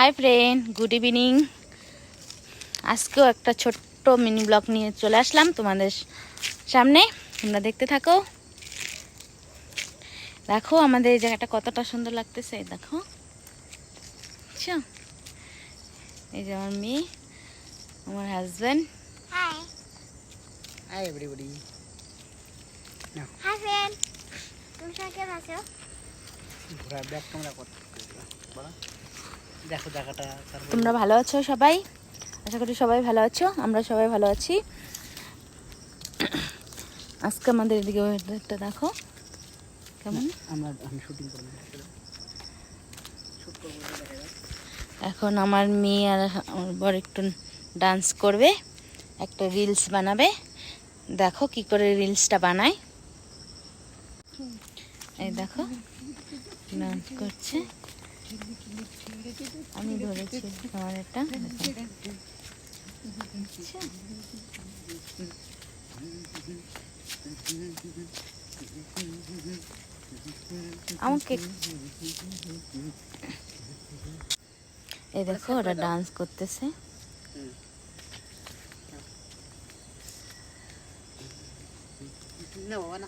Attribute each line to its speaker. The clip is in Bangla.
Speaker 1: Hi friend, good evening. আজকেও একটা ছোট্ট মিনি ব্লগ নিয়ে চলে আসলাম তোমাদের সামনে। তোমরা দেখতে থাকো। দেখো আমাদের এই জায়গাটা কতটা সুন্দর লাগতেছে। দেখো, আচ্ছা, এই যে আমার মেয়ে, আমার husband.
Speaker 2: Hi.
Speaker 3: Hi everybody.
Speaker 2: Hi friend. তুমি সবাই কেমন আছো?
Speaker 3: ঘোড়া ব্যাক ক্যামেরা করতে বলো। দেখো জায়গাটা।
Speaker 1: তোমরা ভালো আছো সবাই? আশা করি সবাই ভালো আছো। আমরা সবাই ভালো আছি। আজকে আমাদের এদিকে ওয়েদারটা দেখো কেমন।
Speaker 3: আমি শুটিং করব। শুট করব দেখা যাক।
Speaker 1: এখন আমার মেয়ে আর আমার বর একটু ডান্স করবে, একটা রিলস বানাবে। দেখো কি করে রিলসটা বানায়। এই দেখো ডান্স করছে। আমি ধরেছি আমার এটা। আমাকে এই দেখো ওরা ডান্স করতেছে।
Speaker 3: না বাবা না।